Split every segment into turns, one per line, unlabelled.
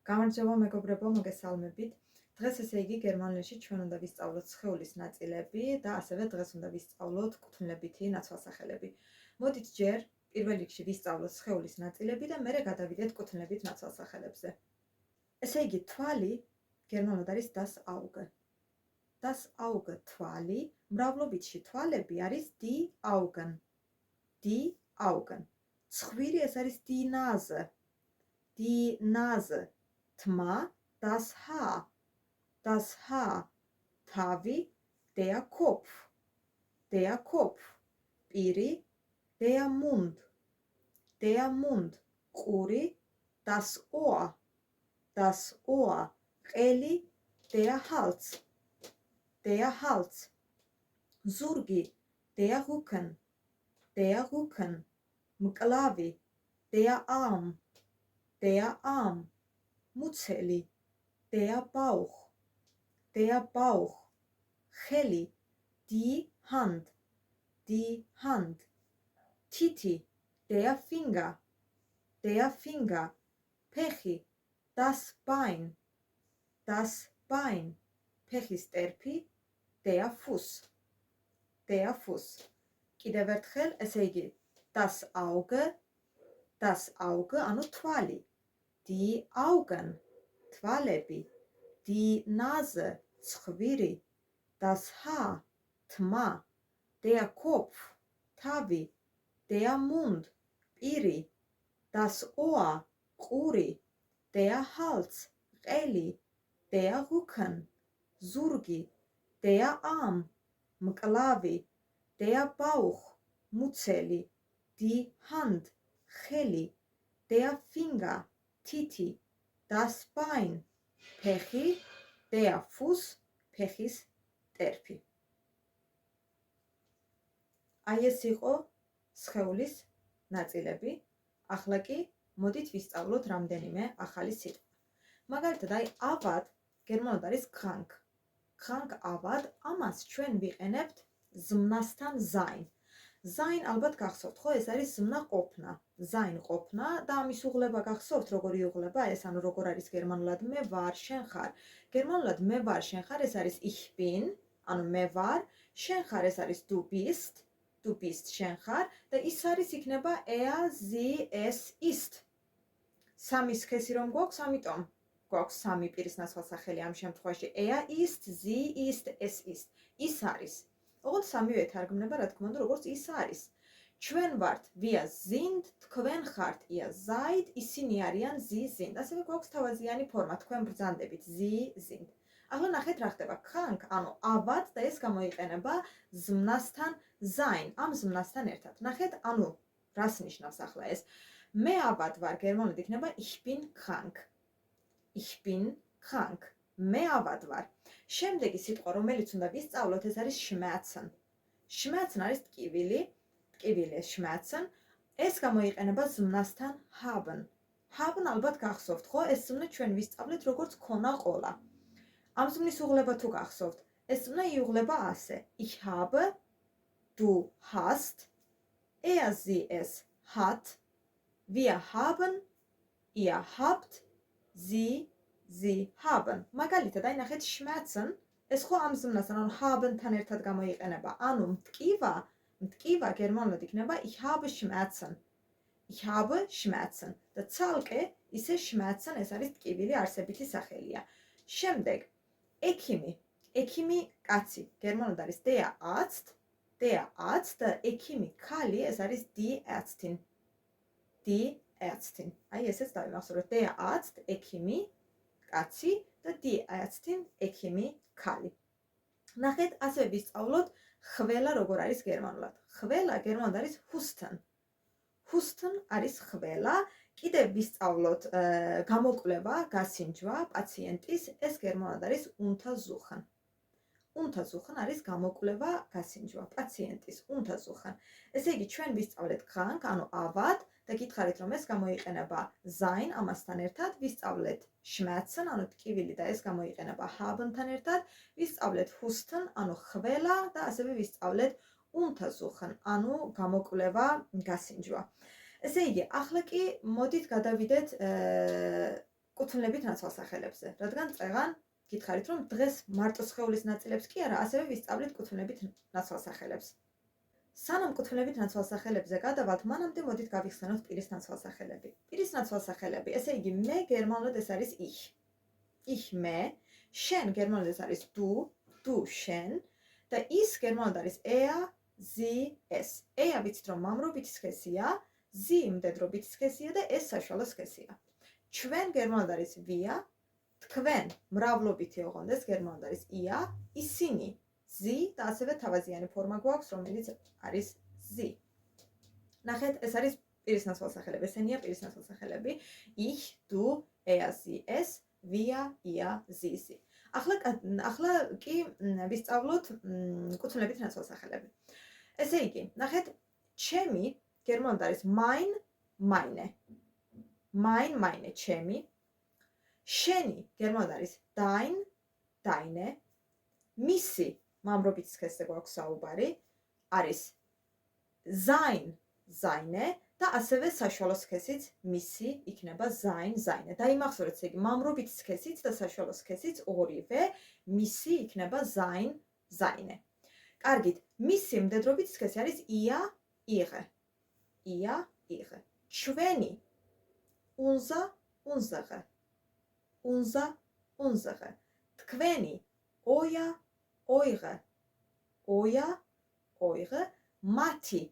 გამარჯობა მეგობრებო, მოგესალმებით. დღეს ესე იგი გერმანულში ჩვენ უნდა ვისწავლოთ სხეულის ნაწილები და ასევე დღეს უნდა ვისწავლოთ კუთვნილებითი ნაცვალსახელები. მოდით ჯერ პირველ რიგში ვისწავლოთ სხეულის ნაწილები და მერე გადავიდეთ კუთვნილებით ნაცვალსახელებზე. ესე იგი თვალი გერმანულად არის das Auge. Das Auge თვალი, მრავლობითში თვალები არის die Augen. Die Augen. ცხვირი ეს არის die Nase. Die Nase. Tma, das Haar. Das Haar. Tavi, der Kopf. Der Kopf. Piri, der Mund. Der Mund. Quri, das Ohr. Das Ohr. Qeli, der Hals. Der Hals. Zurgi, der Rücken. Der Rücken. Mklavi, der Arm. Der Arm. Muzeli, der Bauch. Der Bauch. Heli, die Hand. Die Hand. Titi, der Finger. Der Finger. Pechi, das Bein. Das Bein. Pechis terpi, der Fuß. Der Fuß. Კიდევ ერთხელ, ესე იგი, das Auge. Das Auge, ანუ თვალი. Die Augen, თვალები. Die Nase, ცხვირი. Das Haar, თმა. Der Kopf, თავი. Der Mund, პირი. Das Ohr, ყური. Der Hals, ყელი. Der Rücken, ზურგი. Der Arm, მკლავი. Der Bauch, მუცელი. Die Hand, ხელი. Der Finger, titi. Das Bein, ფეხი. Der Fuß, ფეხის ტერფი. აი ეს იყო სხეულის ნაწილები. ახლა კი მოდით ვისწავლოთ რამდენიმე ახალი სიტყვა. მაგალითად, აი ავად გერმანულად არის krank. Krank ავად, ამას ჩვენ ვიყენებთ ზმნასთან sein. Sein ალბათ გახსოვთ, ხო, ეს არის ზმნა ყოფნა. Sein ყოფნა და ამის უღლება გახსოვთ, როგორი უღლება ეს, ანუ როგორ არის გერმანულად მე ვარ, შენ ხარ. Გერმანულად მე ვარ, შენ ხარ, ეს არის ich bin, ანუ მე ვარ, შენ ხარ ეს არის du bist, du bist შენ ხარ და ის არის იქნება er, sie, es ist. სამი სქესი რომ გვაქვს, ამიტომ გვაქვს სამი პირის ნაცვალსახელი ამ შემთხვევაში. Er ist, sie ist, es ist. ის არის. ოღონდ სამივე თარგმნება, რა თქმა უნდა, როგორც ის არის. ჩვენ ვართ, wir sind, თქვენ ხართ, ihr seid, ისინი არიან, sie sind. ასევე გვაქვს თავაზიანი ფორმა, თქვენ ბრძანდებით, sie sind. ახლა ნახეთ რა ხდება, krank, ანუ ავად და ეს გამოიყენება ზმნასთან sein, ამ ზმნასთან ერთად. ნახეთ, ანუ რას ნიშნავს ახლა ეს? მე ავად ვარ, გერმანულად იქნება ich bin krank. Ich bin krank. მე ავად ვარ. შემდეგი სიტყვა, რომელიც უნდა ვისწავლოთ, ეს არის schmerzen. Schmerzen არის ტკივილი, ტკივილი ეს schmerzen. ეს გამოიყენება ზმნასთან haben. Haben ალბათ გახსოვთ, ხო? ეს ზმნა ჩვენ ვისწავლეთ როგორც ქონა ყოლა. ამ ზმნის უღლება თუ გახსოვთ, ეს ზმნა იუღლება ასე. Ich habe, du hast, er, sie, es hat, wir haben, ihr habt, sie haben. მაგალითად, აი ნახეთ schmerzen, ეს ხო ამ ზმნასთან, ანუ haben-თან ერთად გამოიყენება. ანუ მტკივა გერმანულად იქნება ich habe schmerzen. Ich habe schmerzen. და ცალკე ისე schmerzen ეს არის ტკივილი არსებითი სახელია. შემდეგ ექიმი. ექიმი კაცი. გერმანულად არის der Arzt. Der Arzt და ექიმი ქალი ეს არის die Ärztin. Die Ärztin. აი ესეც დავიმახსოვრეთ. Der Arzt ექიმი კაცი და die Ärztin ექიმი ქალი. ნახეთ, ასევე ვისწავლოთ ხველა როგორ არის გერმანულად. ხველა გერმანულად არის husten. Husten არის ხველა. კიდევ ვისწავლოთ გამოკვლევა, გასინჯვა პაციენტის, ეს გერმანულად არის untersuchen. Untersuchen არის გამოკვლევა, გასინჯვა პაციენტის untersuchen. ესე იგი ჩვენ ვისწავლეთ krank, ანუ ავად და გითხარით რომ ეს გამოიყენება sein ამასთან ერთად, ვისწავლეთ schmerzen, ანუ ტკივილი და ეს გამოიყენება haben-თან ერთად, ვისწავლეთ husten, ანუ ხველა და ასევე ვისწავლეთ untersuchen, ანუ გამოკვლევა, გასინჯვა. ესე იგი, ახლა კი მოდით გადავიდეთ კუთვნილებით ნაცვალსახელებზე, რადგან წეღან გითხარით, რომ დღეს მარტო სხეულის ნაწილებს კი არა, ასევე ვისწავლით კუთვნილებით ნაცვალსახელებს. სანამ კუთვნილებით ნაცვალსახელებზე გადავალთ, მანამდე მოდით გავიხსენოთ პირის ნაცვალსახელები. პირის ნაცვალსახელები, ესე იგი მე გერმანულად ეს არის ich. Ich მე, შენ გერმანულად ეს არის du შენ და ის გერმანულად არის er, sie, es. Er ვიცით რომ მამრობითი სქესია, sie მდედრობითი სქესია და es საშუალო სქესია. ჩვენ გერმანულად არის wir, თქვენ მრავლობითი ოღონდ ეს გერმანულად არის ihr, ისინი sie და ასევე თავაზიანი ფორმა გვაქვს, რომელიც არის sie. ნახეთ, ეს არის პირის ნაცვალსახელები, ესენია პირის ნაცვალსახელები. Ich, du, er, sie, es, wir, ihr, sie, sie. ახლა კი ვისწავლოთ კუთვნილებით ნაცვალსახელები. ესე იგი, ნახეთ, ჩემი გერმანულად არის mein, meine. Mein, meine, ჩემი. შენი გერმანულად არის dein, deine. მისი მამრობითი სქესზე გვაქვს საუბარი, არის sein, seine და ასევე საშუალო სქესიც მისი იქნება sein, seine. დაიმახსოვრეთ, ესე იგი, მამრობითი სქესიც და საშუალო სქესიც ორივე მისი იქნება sein, seine. კარგით, მისი მდედრობითი სქესი არის ihr, ihre. Ihr, ihre. ჩვენი unser, unsere. Unser, unsere. თქვენი euer, eure. Euer, eure. მათი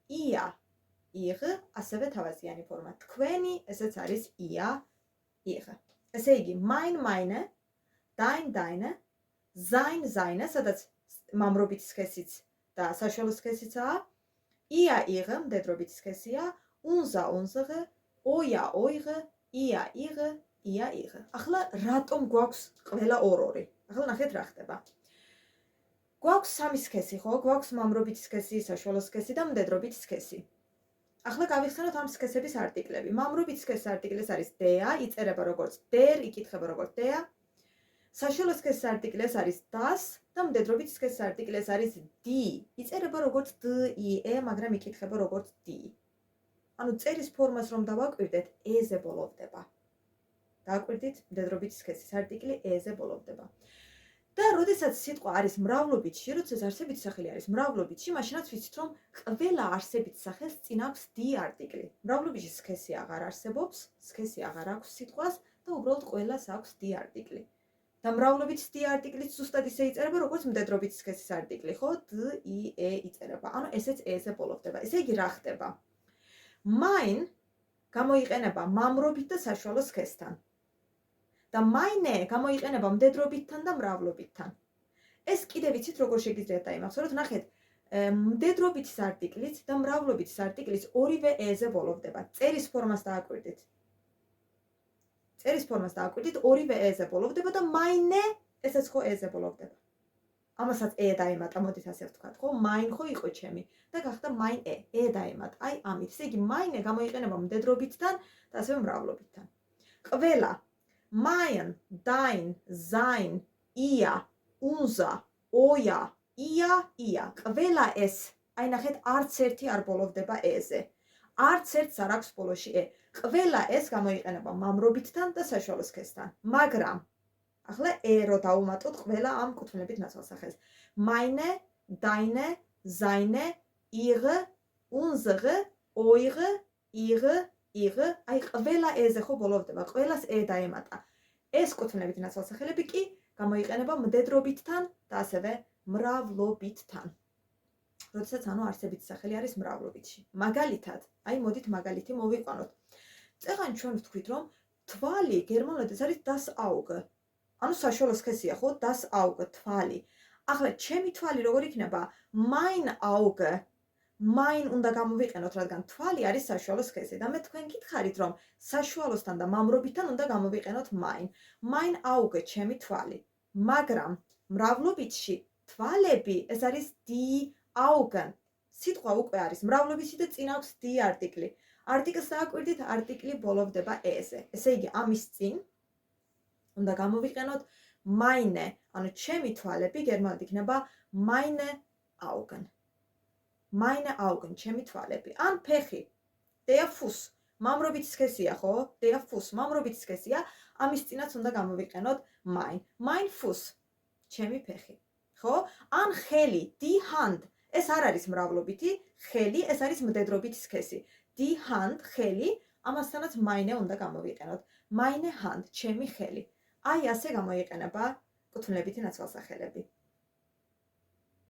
ihr, ihre, ასევე თავაზიანი ფორმა. თქვენი, ესეც არის ihr, ihre. ესე იგი, mein, meine, dein, deine, sein, seine, სადაც მამრობითი სქესიც და საშუალო სქესიცაა, ihr, ihre, მდედრობითი სქესია, unser, unsere, euer, eure, ihr, ihre, ihr, ihre. ახლა რატომ გვაქვს ყველა ორ-ორი? ახლა ნახეთ რა ხდება. გვაქვს სამი სქესი, ხო? გვაქვს მამრობითი სქესი, საშუალო სქესი და მდედრობითი სქესი. ახლა გავიხსენოთ ამ სქესების არტიკლები. მამრობითი სქესის არტიკლი არის der, იწერება როგორც der, იკითხება როგორც der. საშუალო სქესის არტიკლი არის das და მდედრობითი სქესის არტიკლი არის die. იწერება როგორც die, მაგრამ იკითხება როგორც die. ანუ წერის ფორმას რომ დავაკვირდეთ, e-ზე ბოლოვდება. დააკვირდით, მდედრობითი სქესის არტიკლი e-ზე ბოლოვდება. და როდესაც სიტყვა არის მრავლობითში, როდესაც არსებითი სახელი არის მრავლობითში, მაშინაც ვიცით, რომ ყველა არსებითი სახელს წინ აქვს die არტიკლი. მრავლობითში სქესი აღარ არსებობს, სქესი აღარ აქვს სიტყვას და უბრალოდ ყველას აქვს die არტიკლი. და მრავლობითი die არტიკლიც ზუსტად ისე იწერება, როგორც მდედრობითი სქესის არტიკლი, ხო? die იწერება. ანუ ესეც e-ზე ბოლოვდება. ესე იგი რა ხდება? mein გამოიყენება მამრობით და საშუალო სქესთან. და meine გამოიყენება მდედრობითთან და მრავლობითთან. ეს კიდე ვიცით როგორ შეგიძლიათ დაიმახსოვროთ, ნახეთ, მდედრობითის არტიკლიც და მრავლობითის არტიკლიც ორივე e-ზე ბოლოვდება. წერის ფორმას დააკვირდით. წერის ფორმას დააკვირდით, ორივე e-ზე ბოლოვდება და meine ესეც ხო e-ზე ბოლოვდება. ამასაც e დაემატა, მოდით ასე ვთქვათ, ხო? mein ხო იყო ჩემი და გახდა mein e დაემატა. აი ამით. ესე იგი meine გამოიყენება მდედრობითთან და ასევე მრავლობითთან. ყველა mein, dein, sein, ihr, unser, euer, ihr, ყველა ეს, აი ნახეთ, არც ერთი არ ბოლოვდება e-ზე. არც ერთს არ აქვს ბოლოში e. ყველა ეს გამოიყენება მამრობითთან და საშუალო სქესთან. მაგრამ ახლა e რო დავუმატოთ ყველა ამ კუთვნილებით ნაცვალსახელს. meine, deine, seine, ihre, unsere, eure, ihre, აი ყველა e-ზე ხო ბოლოვდება, ყველას e დაემატა. ეს კუთვნილებით ნაცვალსახელები კი გამოიყენება მდედრობითთან და ასევე მრავლობითთან. როდესაც ანუ არსებითი სახელი არის მრავლობითში. მაგალითად, აი მოდით მაგალითი მოვიყვანოთ. წეღან ჩვენ ვთქვით, რომ თვალი გერმანულად ეს არის das Auge. ანუ საშუალო სქესია, ხო? das Auge, თვალი. ახლა ჩემი თვალი როგორ იქნება? mein Auge. mein უნდა გამოვიყენოთ, რადგან თვალი არის საშუალო სქესი და მე თქვენ გითხარით, რომ საშუალოსთან და მამრობითთან უნდა გამოვიყენოთ mein. mein Auge, ჩემი თვალი. მაგრამ მრავლობითში თვალები ეს არის die Augen. სიტყვა უკვე არის მრავლობითში და წინ აქვს die არტიკლი. არტიკლს დააკვირდით, არტიკლი ბოლოვდება e-ზე. ესე იგი, ამის წინ უნდა გამოვიყენოთ meine, ანუ ჩემი თვალები გერმანულად იქნება meine Augen. meine Augen, ჩემი თვალები. ან ფეხი, der Fuß, მამრობითი სქესია, ხო? Der Fuß, მამრობითი სქესია, ამის წინაც უნდა გამოვიყენოთ mein Fuß, ჩემი ფეხი. ხო? ან ხელი, die Hand, ეს არ არის მრავლობითი, ხელი, ეს არის მდედრობითი სქესი. Die Hand, ხელი, ამასთანაც meine უნდა გამოვიყენოთ. Meine Hand, ჩემი ხელი. აი ასე გამოიყენება კუთვნილებითი ნაცვალსახელები.